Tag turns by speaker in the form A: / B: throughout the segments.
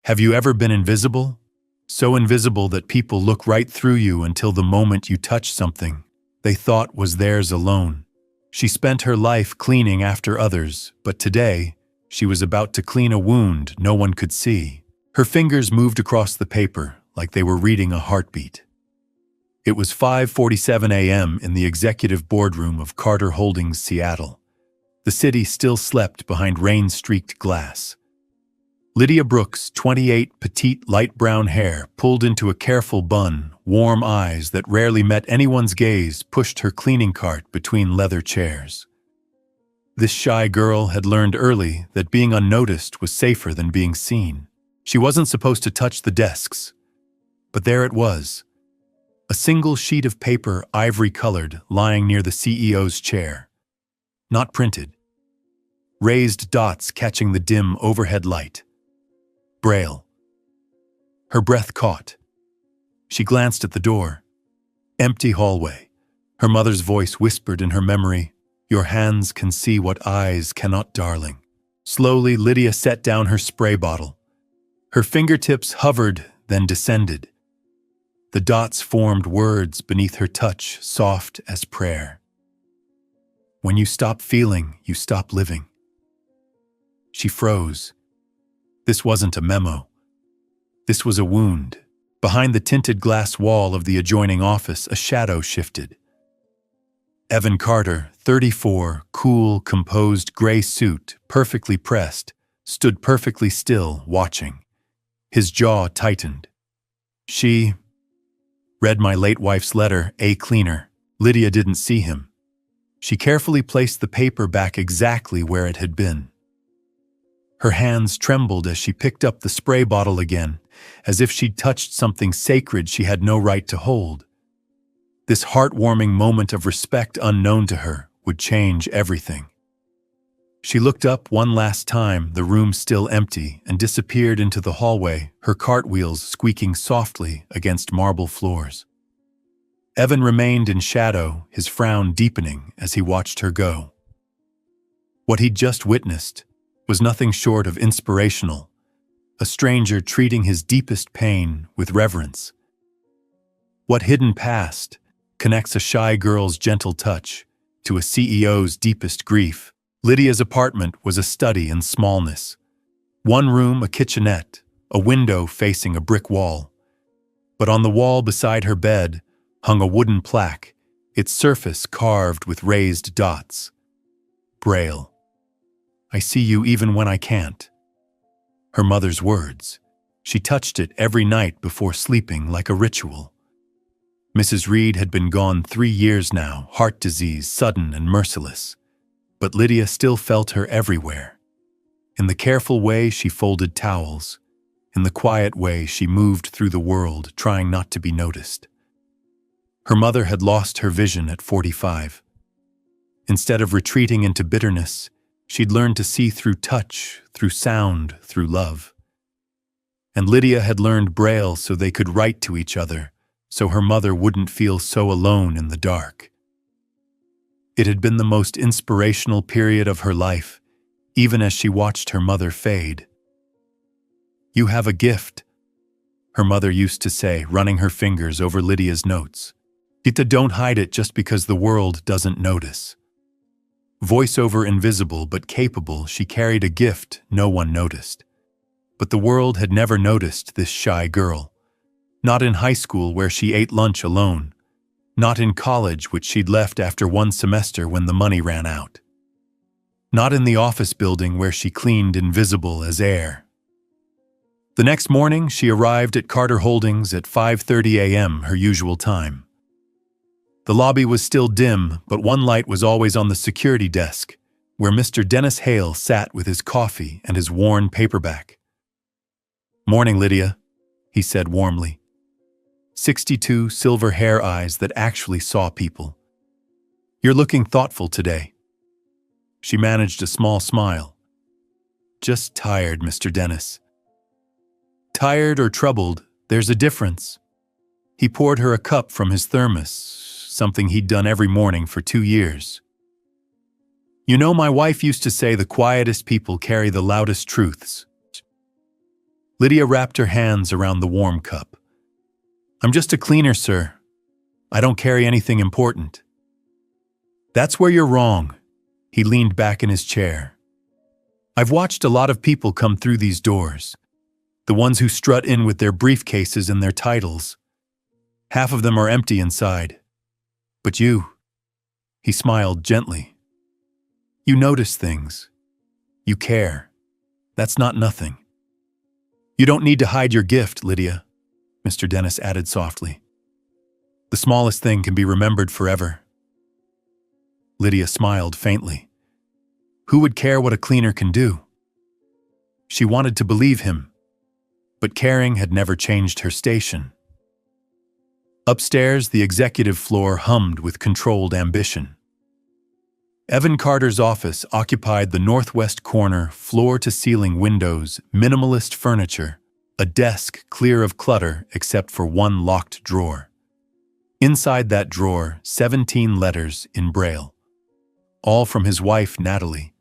A: Have you ever been invisible? So invisible that people look right through you until the moment you touch something they thought was theirs alone. She spent her life cleaning after others, but today, she was about to clean a wound no one could see. Her fingers moved across the paper like they were reading a heartbeat. It was 5:47 a.m. in the executive boardroom of Carter Holdings, Seattle. The city still slept behind rain-streaked glass. Lydia Brooks, 28, petite, light brown hair, pulled into a careful bun, warm eyes that rarely met anyone's gaze, pushed her cleaning cart between leather chairs. This shy girl had learned early that being unnoticed was safer than being seen. She wasn't supposed to touch the desks. But there it was. A single sheet of paper, ivory-colored, lying near the CEO's chair. Not printed. Raised dots catching the dim overhead light. Braille. Her breath caught. She glanced at the door. Empty hallway. Her mother's voice whispered in her memory, "Your hands can see what eyes cannot, darling." Slowly, Lydia set down her spray bottle. Her fingertips hovered, then descended. The dots formed words beneath her touch, soft as prayer. When you stop feeling, you stop living. She froze. This wasn't a memo. This was a wound. Behind the tinted glass wall of the adjoining office, a shadow shifted. Evan Carter, 34, cool, composed gray suit, perfectly pressed, stood perfectly still, watching. His jaw tightened. She read my late wife's letter, a cleaner. Lydia didn't see him. She carefully placed the paper back exactly where it had been. Her hands trembled as she picked up the spray bottle again, as if she'd touched something sacred she had no right to hold. This heartwarming moment of respect unknown to her would change everything. She looked up one last time, the room still empty, and disappeared into the hallway, her cartwheels squeaking softly against marble floors. Evan remained in shadow, his frown deepening as he watched her go. What he'd just witnessed was nothing short of inspirational, a stranger treating his deepest pain with reverence. What hidden past connects a shy girl's gentle touch to a CEO's deepest grief? Lydia's apartment was a study in smallness. One room, a kitchenette, a window facing a brick wall. But on the wall beside her bed hung a wooden plaque, its surface carved with raised dots. Braille. I see you even when I can't. Her mother's words. She touched it every night before sleeping like a ritual. Mrs. Reed had been gone 3 years now, heart disease, sudden and merciless. But Lydia still felt her everywhere. In the careful way she folded towels, in the quiet way she moved through the world, trying not to be noticed. Her mother had lost her vision at 45. Instead of retreating into bitterness, she'd learned to see through touch, through sound, through love. And Lydia had learned Braille so they could write to each other, so her mother wouldn't feel so alone in the dark. It had been the most inspirational period of her life, even as she watched her mother fade. You have a gift, her mother used to say, running her fingers over Lydia's notes. Tita, don't hide it just because the world doesn't notice. Voiceover invisible but capable, she carried a gift no one noticed. But the world had never noticed this shy girl. Not in high school where she ate lunch alone. Not in college, which she'd left after one semester when the money ran out. Not in the office building where she cleaned invisible as air. The next morning, she arrived at Carter Holdings at 5:30 a.m., her usual time. The lobby was still dim, but one light was always on the security desk, where Mr. Dennis Hale sat with his coffee and his worn paperback. "Morning, Lydia," he said warmly. 62 silver hair eyes that actually saw people. "You're looking thoughtful today." She managed a small smile. "Just tired, Mr. Dennis." Tired or troubled, there's a difference. He poured her a cup from his thermos, something he'd done every morning for 2 years. "You know, my wife used to say the quietest people carry the loudest truths." Lydia wrapped her hands around the warm cup. I'm just a cleaner, sir. I don't carry anything important. That's where you're wrong. He leaned back in his chair. I've watched a lot of people come through these doors. The ones who strut in with their briefcases and their titles. Half of them are empty inside. But you, he smiled gently. You notice things. You care. That's not nothing. You don't need to hide your gift, Lydia, Mr. Dennis added softly. The smallest thing can be remembered forever. Lydia smiled faintly. Who would care what a cleaner can do? She wanted to believe him, but caring had never changed her station. Upstairs, the executive floor hummed with controlled ambition. Evan Carter's office occupied the northwest corner, floor-to-ceiling windows, minimalist furniture, a desk clear of clutter except for one locked drawer. Inside that drawer, 17 letters in Braille, all from his wife, Natalie.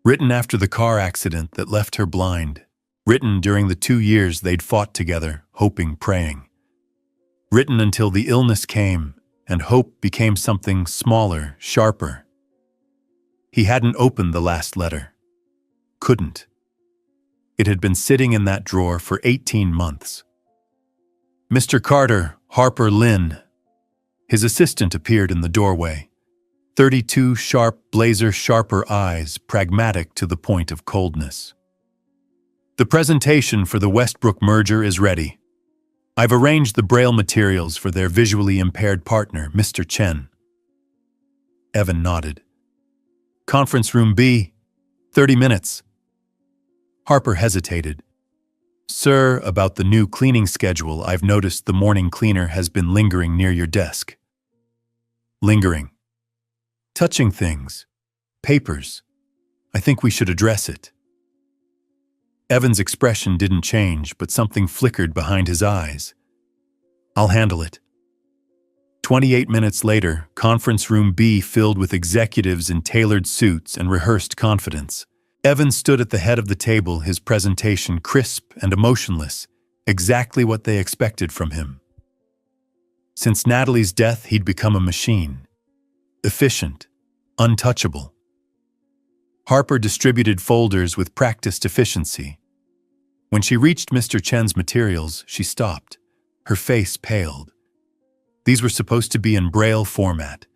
A: Written after the car accident that left her blind, written during the 2 years they'd fought together, hoping, praying. Written until the illness came and hope became something smaller, sharper. He hadn't opened the last letter. Couldn't. It had been sitting in that drawer for 18 months. Mr. Carter, Harper Lynn. His assistant appeared in the doorway. 32 sharp, blazer-sharper eyes, pragmatic to the point of coldness. The presentation for the Westbrook merger is ready. I've arranged the Braille materials for their visually impaired partner, Mr. Chen. Evan nodded. Conference room B, 30 minutes. Harper hesitated. Sir, about the new cleaning schedule, I've noticed the morning cleaner has been lingering near your desk. Lingering. Touching things. Papers. I think we should address it. Evan's expression didn't change, but something flickered behind his eyes. I'll handle it. 28 minutes later, conference room B filled with executives in tailored suits and rehearsed confidence. Evan stood at the head of the table, his presentation crisp and emotionless, exactly what they expected from him. Since Natalie's death, he'd become a machine. Efficient, untouchable. Harper distributed folders with practiced efficiency. When she reached Mr. Chen's materials, she stopped. Her face paled. These were supposed to be in Braille format.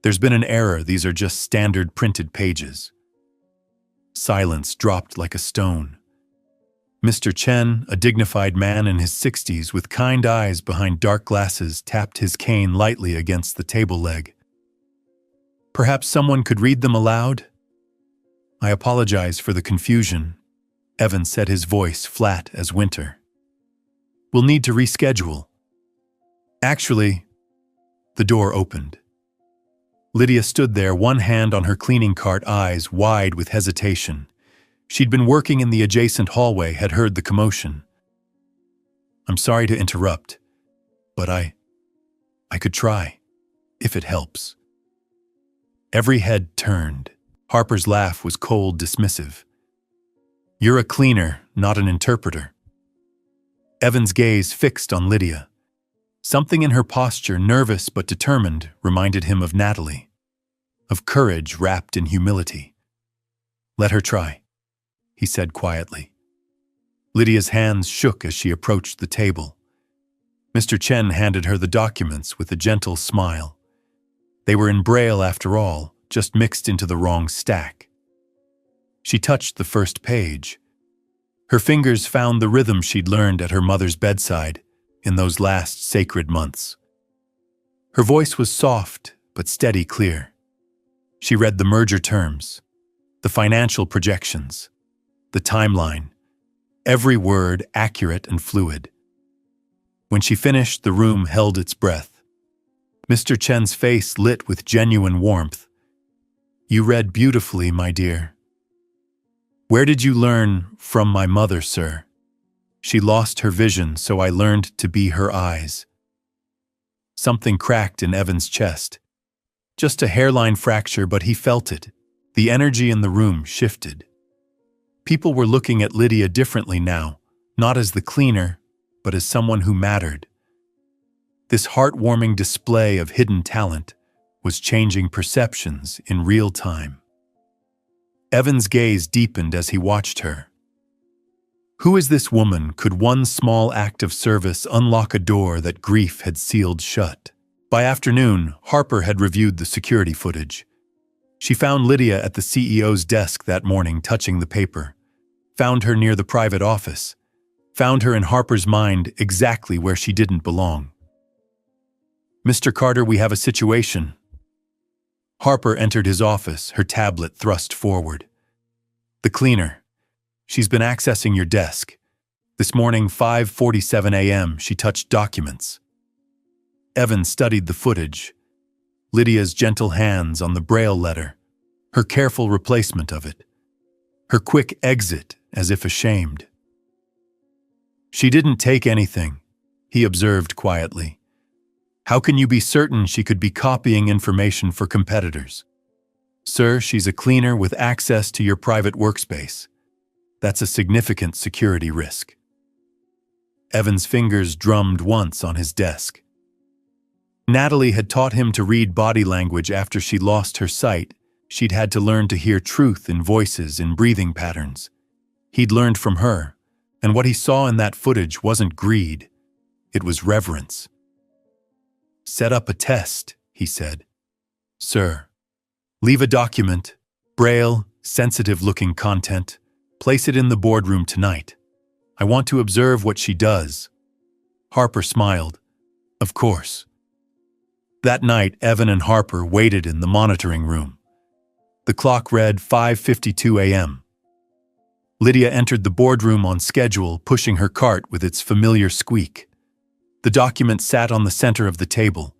A: There's been an error, these are just standard printed pages. Silence dropped like a stone. Mr. Chen, a dignified man in his 60s with kind eyes behind dark glasses, tapped his cane lightly against the table leg. Perhaps someone could read them aloud? I apologize for the confusion, Evan said, his voice flat as winter. We'll need to reschedule. Actually, the door opened. Lydia stood there, one hand on her cleaning cart, eyes wide with hesitation. She'd been working in the adjacent hallway, had heard the commotion. I'm sorry to interrupt, but I could try, if it helps. Every head turned. Harper's laugh was cold, dismissive. You're a cleaner, not an interpreter. Evan's gaze fixed on Lydia. Something in her posture, nervous but determined, reminded him of Natalie, of courage wrapped in humility. Let her try, he said quietly. Lydia's hands shook as she approached the table. Mr. Chen handed her the documents with a gentle smile. They were in Braille after all, just mixed into the wrong stack. She touched the first page. Her fingers found the rhythm she'd learned at her mother's bedside in those last sacred months. Her voice was soft but steady, clear. She read the merger terms, the financial projections, the timeline, every word accurate and fluid. When she finished, the room held its breath. Mr. Chen's face lit with genuine warmth. You read beautifully, my dear. Where did you learn from my mother, sir? She lost her vision, so I learned to be her eyes. Something cracked in Evan's chest. Just a hairline fracture, but he felt it. The energy in the room shifted. People were looking at Lydia differently now, not as the cleaner, but as someone who mattered. This heartwarming display of hidden talent was changing perceptions in real time. Evan's gaze deepened as he watched her. Who is this woman? Could one small act of service unlock a door that grief had sealed shut? By afternoon, Harper had reviewed the security footage. She found Lydia at the CEO's desk that morning touching the paper, found her near the private office, found her in Harper's mind exactly where she didn't belong. "Mr. Carter, we have a situation." Harper entered his office, her tablet thrust forward. "The cleaner. She's been accessing your desk. This morning, 5:47 a.m., she touched documents." Evan studied the footage. Lydia's gentle hands on the Braille letter, her careful replacement of it, her quick exit as if ashamed. "She didn't take anything," he observed quietly. "How can you be certain she could be copying information for competitors?" "Sir, she's a cleaner with access to your private workspace. That's a significant security risk." Evan's fingers drummed once on his desk. Natalie had taught him to read body language after she lost her sight. She'd had to learn to hear truth in voices, in breathing patterns. He'd learned from her, and what he saw in that footage wasn't greed. It was reverence. "Set up a test," he said. "Sir, leave a document, Braille, sensitive-looking content. Place it in the boardroom tonight. I want to observe what she does." Harper smiled. "Of course." That night, Evan and Harper waited in the monitoring room. The clock read 5:52 a.m. Lydia entered the boardroom on schedule, pushing her cart with its familiar squeak. The document sat on the center of the table.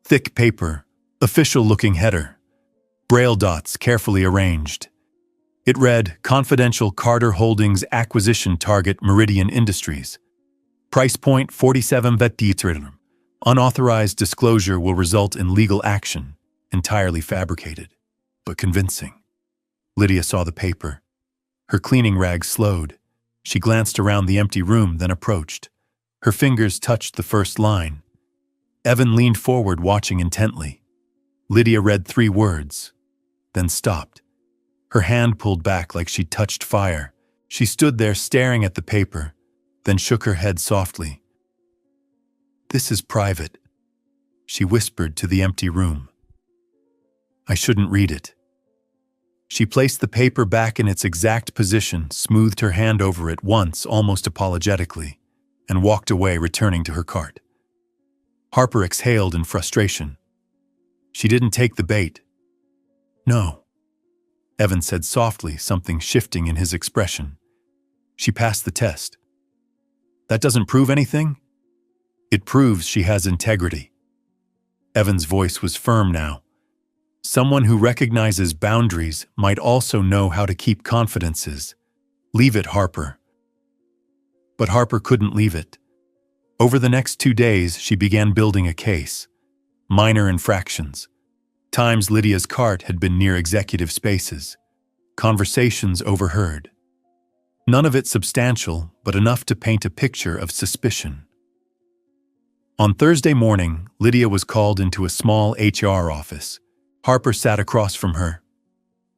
A: Thick paper, official-looking header, Braille dots carefully arranged. It read, "Confidential Carter Holdings Acquisition Target Meridian Industries. Price point $47. Unauthorized disclosure will result in legal action." Entirely fabricated, but convincing. Lydia saw the paper. Her cleaning rag slowed. She glanced around the empty room, then approached. Her fingers touched the first line. Evan leaned forward, watching intently. Lydia read 3 words, then stopped. Her hand pulled back like she'd touched fire. She stood there staring at the paper, then shook her head softly. "This is private," she whispered to the empty room. "I shouldn't read it." She placed the paper back in its exact position, smoothed her hand over it once, almost apologetically, and walked away, returning to her cart. Harper exhaled in frustration. She didn't take the bait. "No," Evan said softly, something shifting in his expression. "She passed the test." "That doesn't prove anything?" "It proves she has integrity." Evan's voice was firm now. Someone who recognizes boundaries might also know how to keep confidences. "Leave it, Harper." But Harper couldn't leave it. Over the next 2 days, she began building a case. Minor infractions. Times Lydia's cart had been near executive spaces. Conversations overheard. None of it substantial, but enough to paint a picture of suspicion. On Thursday morning, Lydia was called into a small HR office. Harper sat across from her.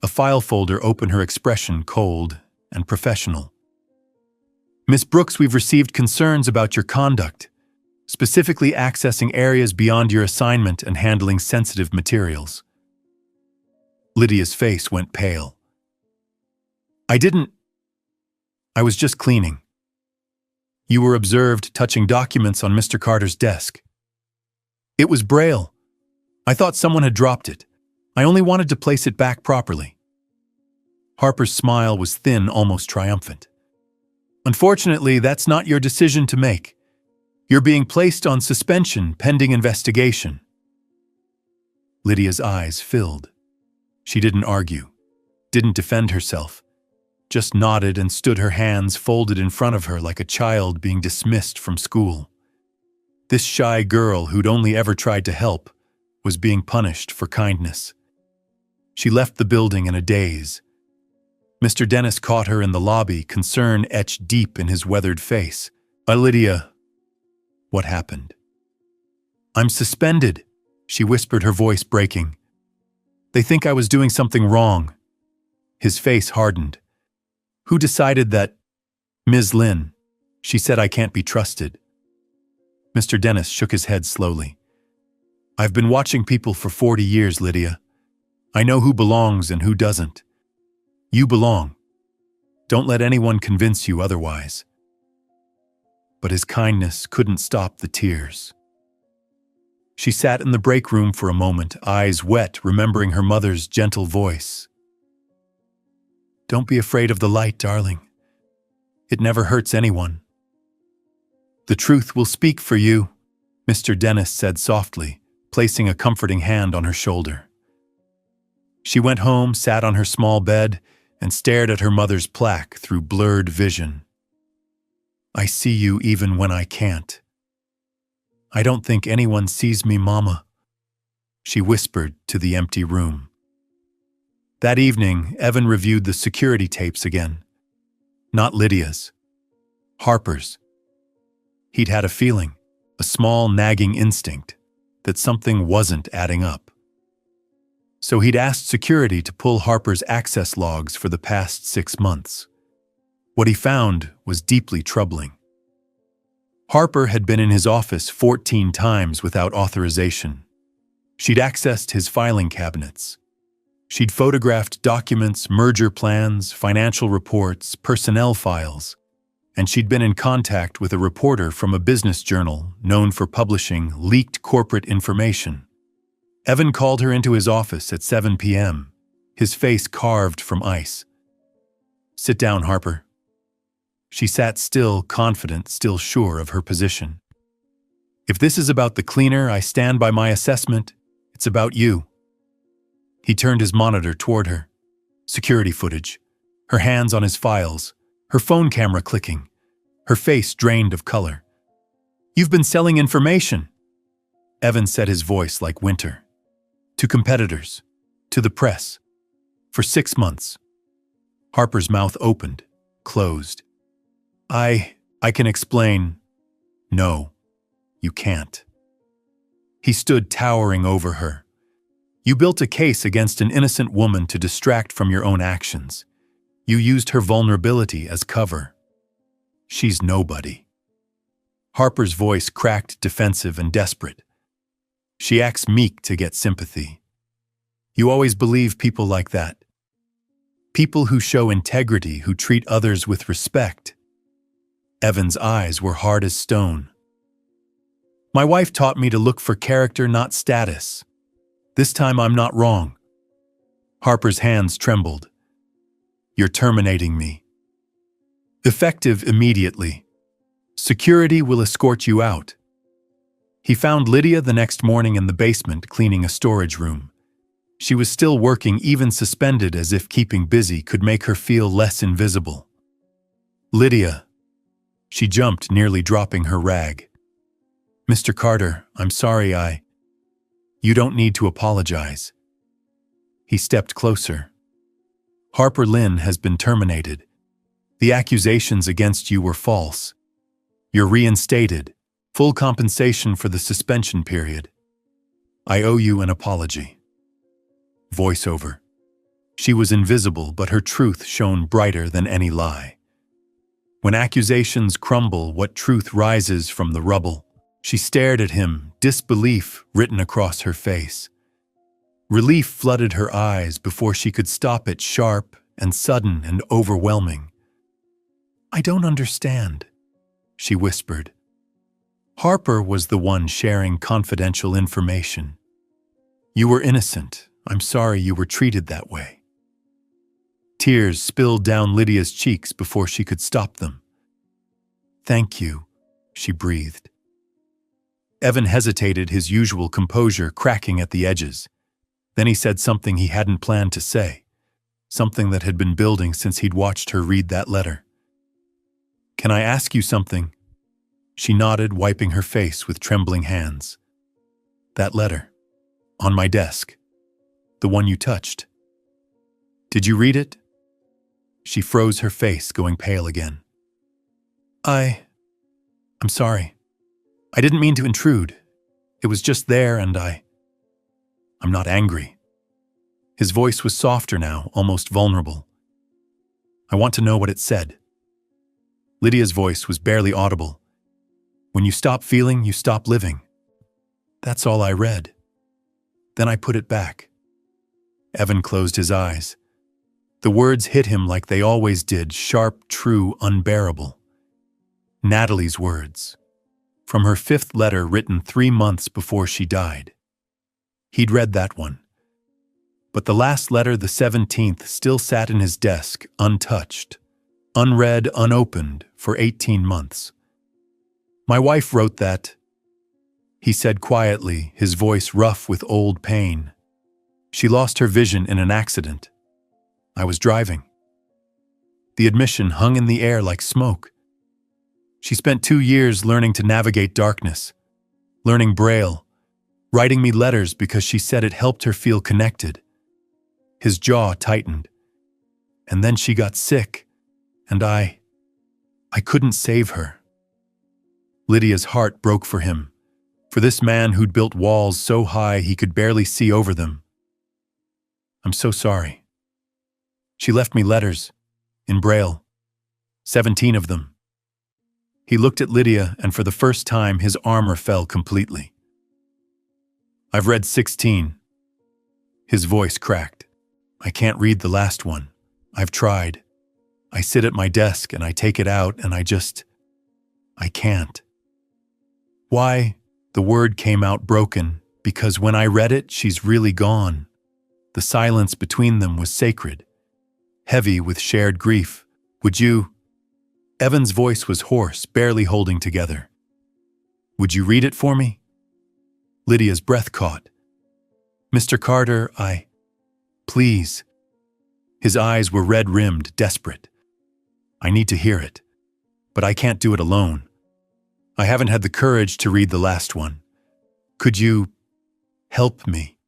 A: A file folder opened, her expression cold and professional. "Miss Brooks, we've received concerns about your conduct, specifically accessing areas beyond your assignment and handling sensitive materials." Lydia's face went pale. I was just cleaning." "You were observed touching documents on Mr. Carter's desk." "It was Braille. I thought someone had dropped it. I only wanted to place it back properly." Harper's smile was thin, almost triumphant. "Unfortunately, that's not your decision to make. You're being placed on suspension pending investigation." Lydia's eyes filled. She didn't argue, didn't defend herself, just nodded and stood, her hands folded in front of her like a child being dismissed from school. This shy girl who'd only ever tried to help was being punished for kindness. She left the building in a daze. Mr. Dennis caught her in the lobby, concern etched deep in his weathered face. Lydia. What happened? I'm suspended, she whispered, her voice breaking. They think I was doing something wrong. His face hardened. Who decided that? Ms. Lynn. She said I can't be trusted. Mr. Dennis shook his head slowly. I've been watching people for 40 years, Lydia. I know who belongs and who doesn't. You belong. Don't let anyone convince you otherwise. But his kindness couldn't stop the tears. She sat in the break room for a moment, eyes wet, remembering her mother's gentle voice. Don't be afraid of the light, darling. It never hurts anyone. The truth will speak for you, Mr. Dennis said softly, placing a comforting hand on her shoulder. She went home, sat on her small bed, and stared at her mother's plaque through blurred vision. I see you even when I can't. I don't think anyone sees me, Mama, she whispered to the empty room. That evening, Evan reviewed the security tapes again. Not Lydia's. Harper's. He'd had a feeling, a small nagging instinct, that something wasn't adding up. So he'd asked security to pull Harper's access logs for the past 6 months. What he found was deeply troubling. Harper had been in his office 14 times without authorization. She'd accessed his filing cabinets. She'd photographed documents, merger plans, financial reports, personnel files, and she'd been in contact with a reporter from a business journal known for publishing leaked corporate information. Evan called her into his office at 7 p.m., his face carved from ice. Sit down, Harper. She sat still, confident, still sure of her position. If this is about the cleaner, I stand by my assessment. It's about you. He turned his monitor toward her. Security footage. Her hands on his files. Her phone camera clicking. Her face drained of color. You've been selling information. Evan set his voice like winter. To competitors. To the press. For 6 months. Harper's mouth opened, closed. I can explain. No, you can't. He stood towering over her. You built a case against an innocent woman to distract from your own actions. You used her vulnerability as cover. She's nobody. Harper's voice cracked, defensive and desperate. She acts meek to get sympathy. You always believe people like that. People who show integrity, who treat others with respect. Evan's eyes were hard as stone. My wife taught me to look for character, not status. This time I'm not wrong. Harper's hands trembled. You're terminating me. Effective immediately. Security will escort you out. He found Lydia the next morning in the basement cleaning a storage room. She was still working, even suspended, as if keeping busy could make her feel less invisible. Lydia. She jumped, nearly dropping her rag. Mr. Carter, I'm sorry You don't need to apologize. He stepped closer. Harper Lynn has been terminated. The accusations against you were false. You're reinstated, full compensation for the suspension period. I owe you an apology. Voiceover. She was invisible, but her truth shone brighter than any lie. When accusations crumble, what truth rises from the rubble? She stared at him, disbelief written across her face. Relief flooded her eyes before she could stop it, sharp and sudden and overwhelming. I don't understand, she whispered. Harper was the one sharing confidential information. You were innocent. I'm sorry you were treated that way. Tears spilled down Lydia's cheeks before she could stop them. Thank you, she breathed. Evan hesitated, his usual composure cracking at the edges. Then he said something he hadn't planned to say, something that had been building since he'd watched her read that letter. Can I ask you something? She nodded, wiping her face with trembling hands. That letter. On my desk. The one you touched. Did you read it? She froze her face, going pale again. I'm sorry. I didn't mean to intrude. It was just there and I'm not angry. His voice was softer now, almost vulnerable. I want to know what it said. Lydia's voice was barely audible. When you stop feeling, you stop living. That's all I read. Then I put it back. Evan closed his eyes. The words hit him like they always did, sharp, true, unbearable. Natalie's words. From her 5th letter written 3 months before she died. He'd read that one. But the last letter, the 17th, still sat in his desk, untouched, unread, unopened, for 18 months. My wife wrote that, he said quietly, his voice rough with old pain. She lost her vision in an accident. I was driving. The admission hung in the air like smoke. She spent 2 years learning to navigate darkness, learning Braille, writing me letters because she said it helped her feel connected. His jaw tightened. And then she got sick, and I couldn't save her. Lydia's heart broke for him, for this man who'd built walls so high he could barely see over them. I'm so sorry. She left me letters, in Braille, 17 of them. He looked at Lydia, and for the first time his armor fell completely. I've read 16. His voice cracked. I can't read the last one. I've tried. I sit at my desk and I take it out and I can't. Why? The word came out broken, because when I read it, she's really gone. The silence between them was sacred, heavy with shared grief. Would you? Evan's voice was hoarse, barely holding together. Would you read it for me? Lydia's breath caught. Mr. Carter, Please. His eyes were red-rimmed, desperate. I need to hear it, but I can't do it alone. I haven't had the courage to read the last one. Could you help me?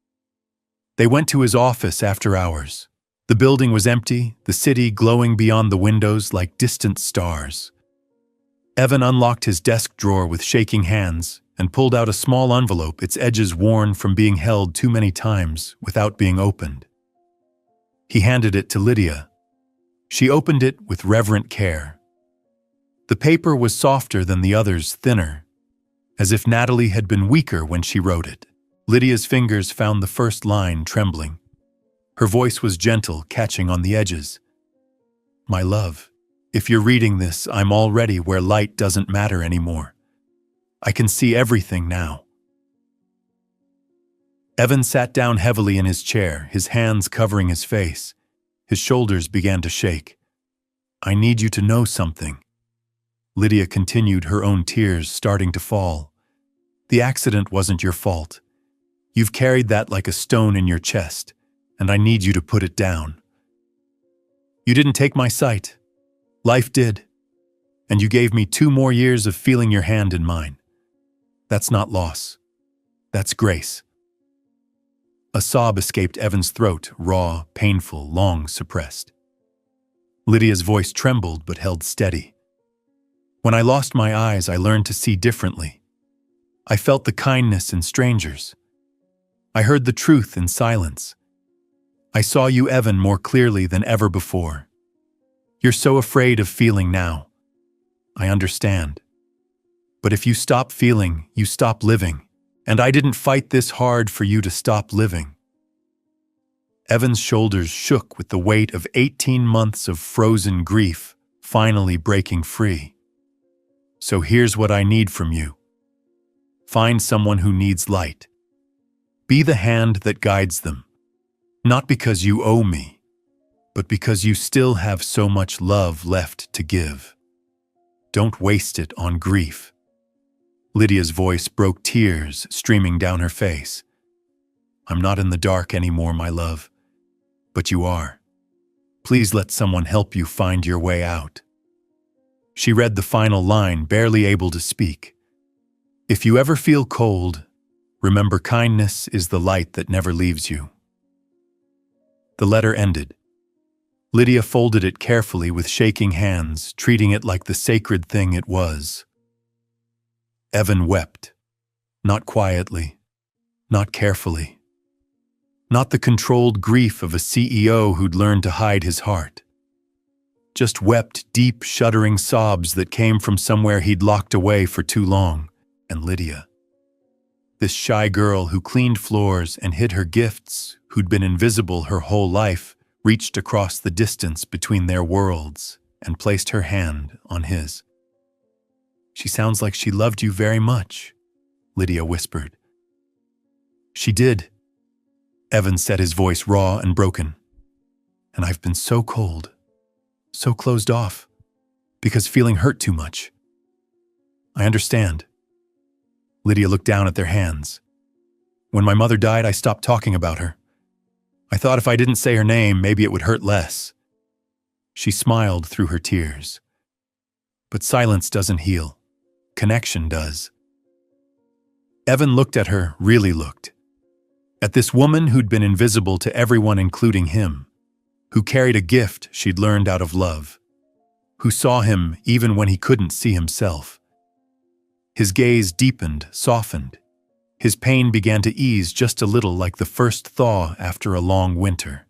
A: They went to his office after hours. The building was empty, the city glowing beyond the windows like distant stars. Evan unlocked his desk drawer with shaking hands and pulled out a small envelope, its edges worn from being held too many times without being opened. He handed it to Lydia. She opened it with reverent care. The paper was softer than the others, thinner, as if Natalie had been weaker when she wrote it. Lydia's fingers found the first line, trembling. Her voice was gentle, catching on the edges. My love, if you're reading this, I'm already where light doesn't matter anymore. I can see everything now. Evan sat down heavily in his chair, his hands covering his face. His shoulders began to shake. I need you to know something. Lydia continued, her own tears starting to fall. The accident wasn't your fault. You've carried that like a stone in your chest, and I need you to put it down. You didn't take my sight. Life did. And you gave me 2 more years of feeling your hand in mine. That's not loss. That's grace. A sob escaped Evan's throat, raw, painful, long suppressed. Lydia's voice trembled but held steady. When I lost my eyes, I learned to see differently. I felt the kindness in strangers. I heard the truth in silence. I saw you, Evan, more clearly than ever before. You're so afraid of feeling now. I understand. But if you stop feeling, you stop living. And I didn't fight this hard for you to stop living. Evan's shoulders shook with the weight of 18 months of frozen grief finally breaking free. So here's what I need from you. Find someone who needs light. Be the hand that guides them. Not because you owe me, but because you still have so much love left to give. Don't waste it on grief. Lydia's voice broke, tears streaming down her face. I'm not in the dark anymore, my love, but you are. Please let someone help you find your way out. She read the final line, barely able to speak. If you ever feel cold, remember kindness is the light that never leaves you. The letter ended. Lydia folded it carefully with shaking hands, treating it like the sacred thing it was. Evan wept. Not quietly, not carefully. Not the controlled grief of a CEO who'd learned to hide his heart. Just wept deep, shuddering sobs that came from somewhere he'd locked away for too long. And Lydia, this shy girl who cleaned floors and hid her gifts, who'd been invisible her whole life, reached across the distance between their worlds and placed her hand on his. "She sounds like she loved you very much," Lydia whispered. "She did." Evan said, his voice raw and broken. "And I've been so cold, so closed off, because feeling hurt too much." "I understand." Lydia looked down at their hands. "When my mother died, I stopped talking about her. I thought if I didn't say her name, maybe it would hurt less." She smiled through her tears. "But silence doesn't heal. Connection does." Evan looked at her, really looked. At this woman who'd been invisible to everyone including him, who carried a gift she'd learned out of love, who saw him even when he couldn't see himself. His gaze deepened, softened. His pain began to ease just a little, like the first thaw after a long winter.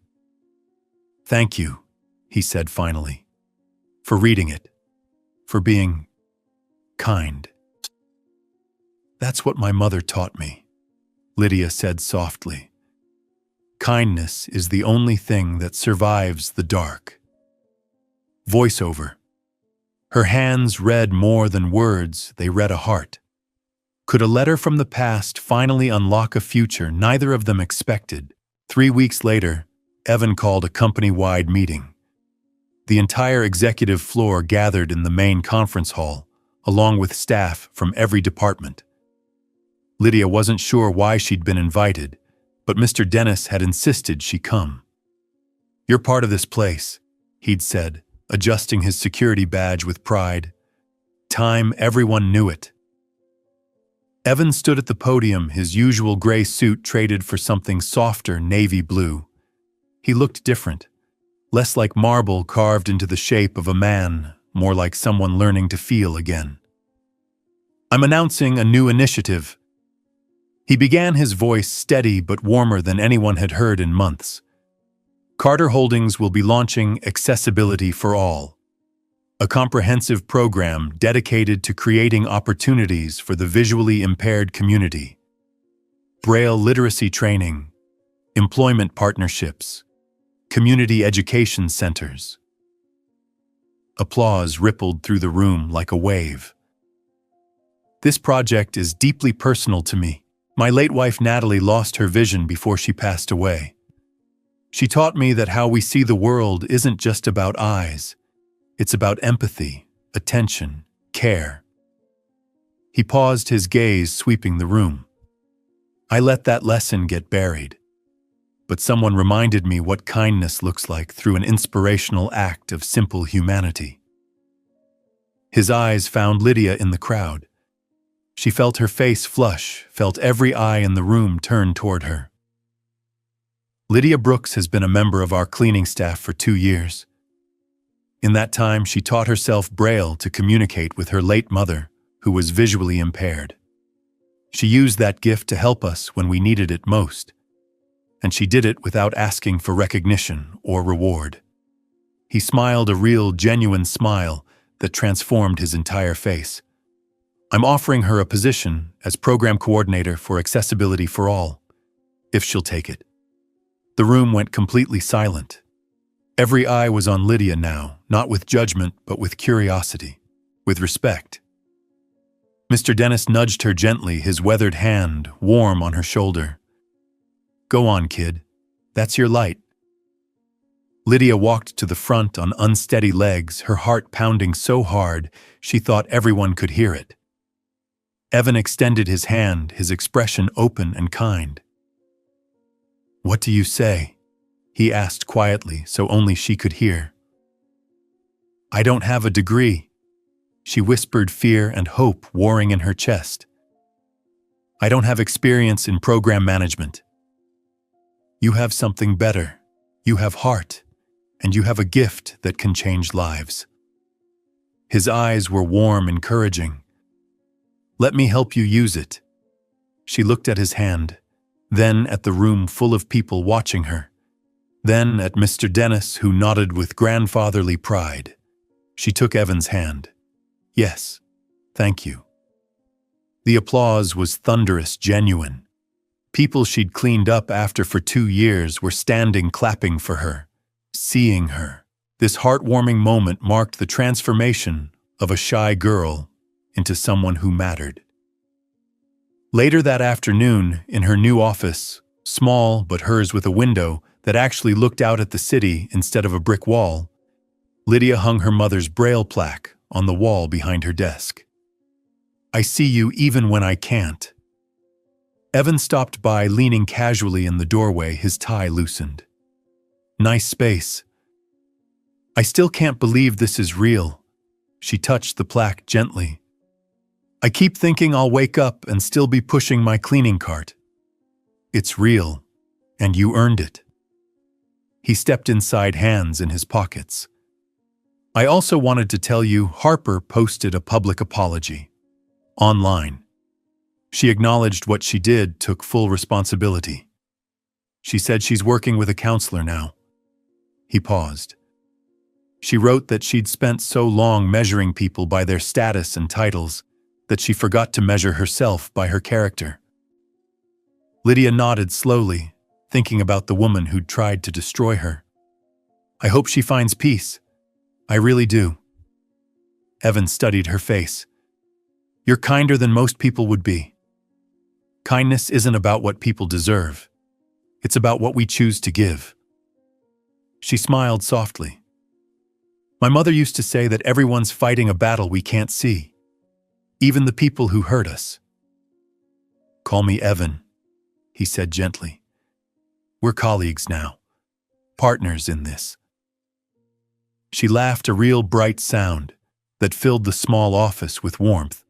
A: "Thank you," he said finally, "for reading it, for being kind." "That's what my mother taught me," Lydia said softly. "Kindness is the only thing that survives the dark." Voiceover. Her hands read more than words, they read a heart. Could a letter from the past finally unlock a future neither of them expected? 3 weeks later, Evan called a company-wide meeting. The entire executive floor gathered in the main conference hall, along with staff from every department. Lydia wasn't sure why she'd been invited, but Mr. Dennis had insisted she come. "You're part of this place," he'd said, adjusting his security badge with pride. Time everyone knew it. Evan stood at the podium, his usual gray suit traded for something softer navy blue. He looked different, less like marble carved into the shape of a man, more like someone learning to feel again. "I'm announcing a new initiative." He began, his voice steady but warmer than anyone had heard in months. "Carter Holdings will be launching Accessibility for All, a comprehensive program dedicated to creating opportunities for the visually impaired community. Braille literacy training, employment partnerships, community education centers." Applause rippled through the room like a wave. "This project is deeply personal to me. My late wife Natalie lost her vision before she passed away. She taught me that how we see the world isn't just about eyes. It's about empathy, attention, care." He paused, his gaze sweeping the room. "I let that lesson get buried. But someone reminded me what kindness looks like through an inspirational act of simple humanity." His eyes found Lydia in the crowd. She felt her face flush, felt every eye in the room turn toward her. "Lydia Brooks has been a member of our cleaning staff for 2 years. In that time, she taught herself Braille to communicate with her late mother, who was visually impaired. She used that gift to help us when we needed it most, and she did it without asking for recognition or reward." He smiled, a real, genuine smile that transformed his entire face. "I'm offering her a position as program coordinator for Accessibility for All, if she'll take it." The room went completely silent. Every eye was on Lydia now, not with judgment, but with curiosity, with respect. Mr. Dennis nudged her gently, his weathered hand warm on her shoulder. "Go on, kid. That's your light." Lydia walked to the front on unsteady legs, her heart pounding so hard she thought everyone could hear it. Evan extended his hand, his expression open and kind. "What do you say?" he asked quietly, so only she could hear. "I don't have a degree," she whispered, fear and hope warring in her chest. "I don't have experience in program management." "You have something better. You have heart, and you have a gift that can change lives." His eyes were warm, encouraging. "Let me help you use it." She looked at his hand, then at the room full of people watching her, then at Mr. Dennis, who nodded with grandfatherly pride. She took Evan's hand. "Yes, thank you." The applause was thunderous, genuine. People she'd cleaned up after for 2 years were standing clapping for her, seeing her. This heartwarming moment marked the transformation of a shy girl into someone who mattered. Later that afternoon, in her new office, small but hers with a window that actually looked out at the city instead of a brick wall, Lydia hung her mother's Braille plaque on the wall behind her desk. "I see you even when I can't." Evan stopped by, leaning casually in the doorway, his tie loosened. "Nice space." "I still can't believe this is real." She touched the plaque gently. "I keep thinking I'll wake up and still be pushing my cleaning cart." "It's real, and you earned it." He stepped inside, hands in his pockets. "I also wanted to tell you Harper posted a public apology. Online. She acknowledged what she did, took full responsibility. She said she's working with a counselor now." He paused. "She wrote that she'd spent so long measuring people by their status and titles that she forgot to measure herself by her character." Lydia nodded slowly, thinking about the woman who'd tried to destroy her. "I hope she finds peace. I really do." Evan studied her face. "You're kinder than most people would be. Kindness isn't about what people deserve. It's about what we choose to give." She smiled softly. "My mother used to say that everyone's fighting a battle we can't see, even the people who hurt us." "Call me Evan," he said gently. "We're colleagues now, partners in this." She laughed, a real bright sound that filled the small office with warmth.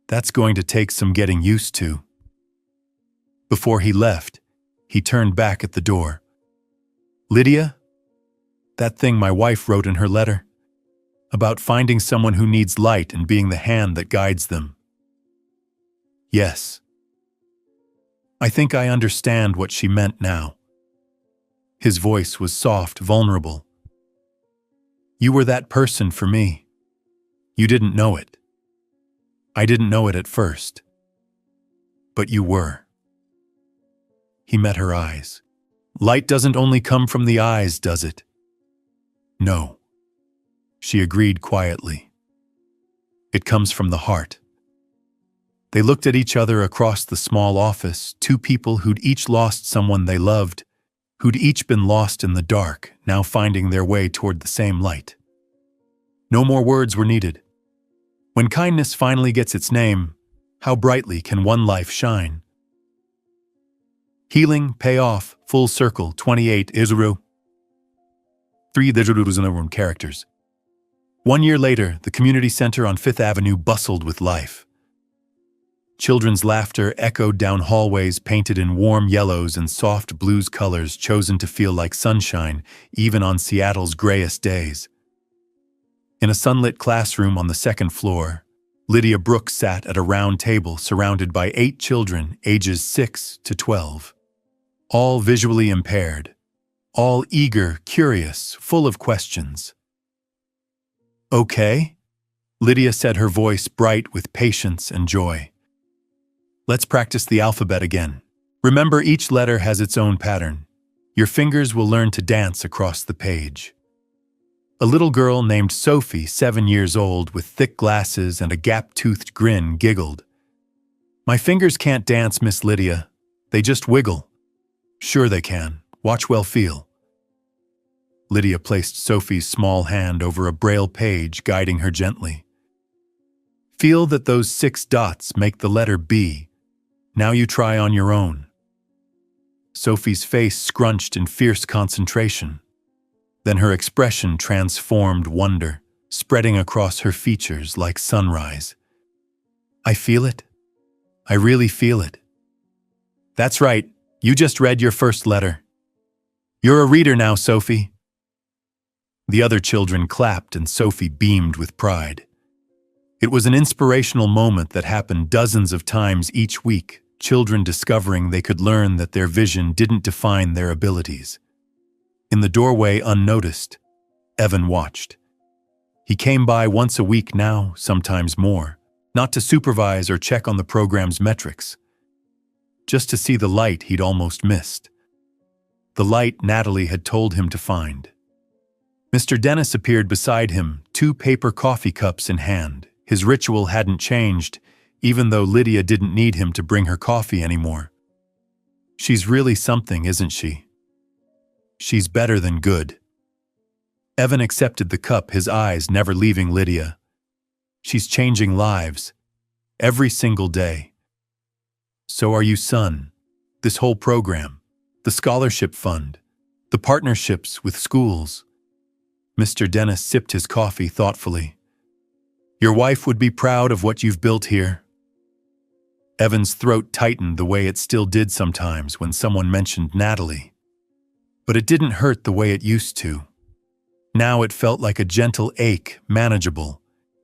A: "That's going to take some getting used to." Before he left, he turned back at the door. "Lydia, that thing my wife wrote in her letter, about finding someone who needs light and being the hand that guides them." "Yes. I think I understand what she meant now." His voice was soft, vulnerable. "You were that person for me. You didn't know it. I didn't know it at first. But you were." He met her eyes. "Light doesn't only come from the eyes, does it?" "No," she agreed quietly. "It comes from the heart." They looked at each other across the small office, two people who'd each lost someone they loved, who'd each been lost in the dark, now finding their way toward the same light. No more words were needed. When kindness finally gets its name, how brightly can one life shine? Healing, payoff, full circle, 28 Izuru. 3 Izuru characters. 1 year later, the community center on Fifth Avenue bustled with life. Children's laughter echoed down hallways painted in warm yellows and soft blues colors chosen to feel like sunshine, even on Seattle's grayest days. In a sunlit classroom on the 2nd floor, Lydia Brooks sat at a round table surrounded by 8 children ages 6 to 12. All visually impaired, all eager, curious, full of questions. "Okay," Lydia said, her voice bright with patience and joy. "Let's practice the alphabet again. Remember, each letter has its own pattern. Your fingers will learn to dance across the page." A little girl named Sophie, 7 years old, with thick glasses and a gap-toothed grin, giggled. "My fingers can't dance, Miss Lydia. They just wiggle." "Sure they can. Watch well feel." Lydia placed Sophie's small hand over a Braille page, guiding her gently. "Feel that those 6 dots make the letter B. Now you try on your own." Sophie's face scrunched in fierce concentration. Then her expression transformed wonder, spreading across her features like sunrise. "I feel it. I really feel it." "That's right. You just read your first letter. You're a reader now, Sophie. The other children clapped and Sophie beamed with pride. It was an inspirational moment that happened dozens of times each week, children discovering they could learn that their vision didn't define their abilities. In the doorway, unnoticed, Evan watched. He came by once a week now, sometimes more, not to supervise or check on the program's metrics, just to see the light he'd almost missed. The light Natalie had told him to find. Mr. Dennis appeared beside him, 2 paper coffee cups in hand. His ritual hadn't changed, even though Lydia didn't need him to bring her coffee anymore. She's really something, isn't she? She's better than good. Evan accepted the cup, his eyes never leaving Lydia. She's changing lives, every single day. So are you, son. This whole program, the scholarship fund, the partnerships with schools. Mr. Dennis sipped his coffee thoughtfully. Your wife would be proud of what you've built here. Evan's throat tightened the way it still did sometimes when someone mentioned Natalie. But it didn't hurt the way it used to. Now it felt like a gentle ache, manageable,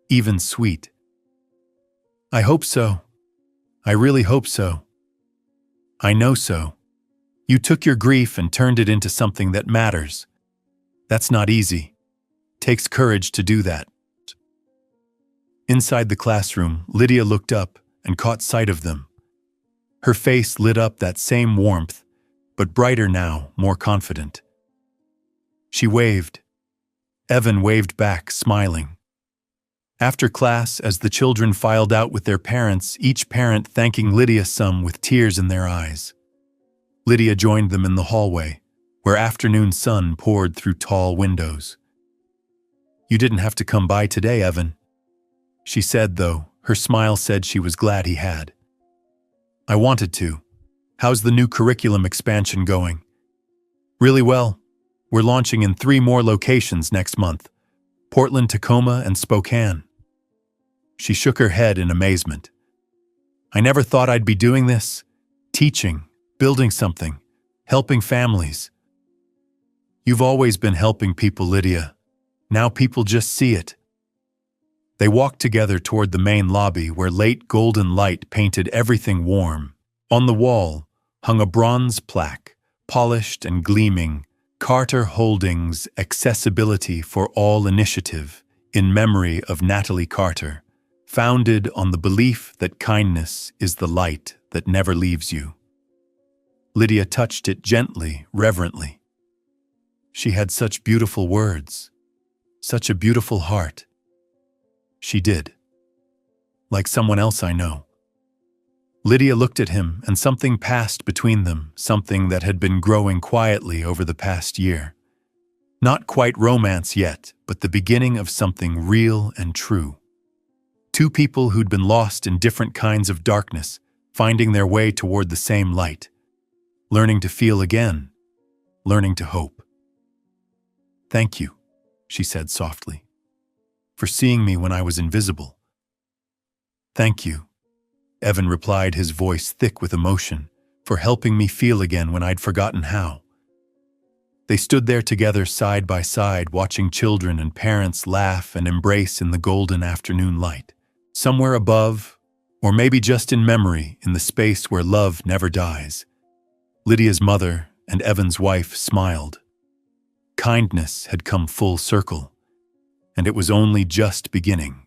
A: even sweet. I hope so. I really hope so. I know so. You took your grief and turned it into something that matters. That's not easy. Takes courage to do that. Inside the classroom, Lydia looked up and caught sight of them. Her face lit up that same warmth, but brighter now, more confident. She waved. Evan waved back, smiling. After class, as the children filed out with their parents, each parent thanking Lydia, some with tears in their eyes. Lydia joined them in the hallway, where afternoon sun poured through tall windows. You didn't have to come by today, Evan. She said, though, her smile said she was glad he had. I wanted to. How's the new curriculum expansion going? Really well. We're launching in 3 more locations next month, Portland, Tacoma, and Spokane. She shook her head in amazement. I never thought I'd be doing this. Teaching, building something, helping families. You've always been helping people, Lydia. Now people just see it. They walked together toward the main lobby where late golden light painted everything warm. On the wall hung a bronze plaque, polished and gleaming, Carter Holdings Accessibility for All Initiative, in memory of Natalie Carter, founded on the belief that kindness is the light that never leaves you. Lydia touched it gently, reverently. She had such beautiful words, such a beautiful heart. She did. Like someone else I know. Lydia looked at him, and something passed between them, something that had been growing quietly over the past year. Not quite romance yet, but the beginning of something real and true. 2 people who'd been lost in different kinds of darkness, finding their way toward the same light. Learning to feel again, learning to hope. Thank you, she said softly, for seeing me when I was invisible. Thank you, Evan replied, his voice thick with emotion, for helping me feel again when I'd forgotten how. They stood there together side by side, watching children and parents laugh and embrace in the golden afternoon light. Somewhere above, or maybe just in memory, in the space where love never dies, Lydia's mother and Evan's wife smiled. Kindness had come full circle, and it was only just beginning.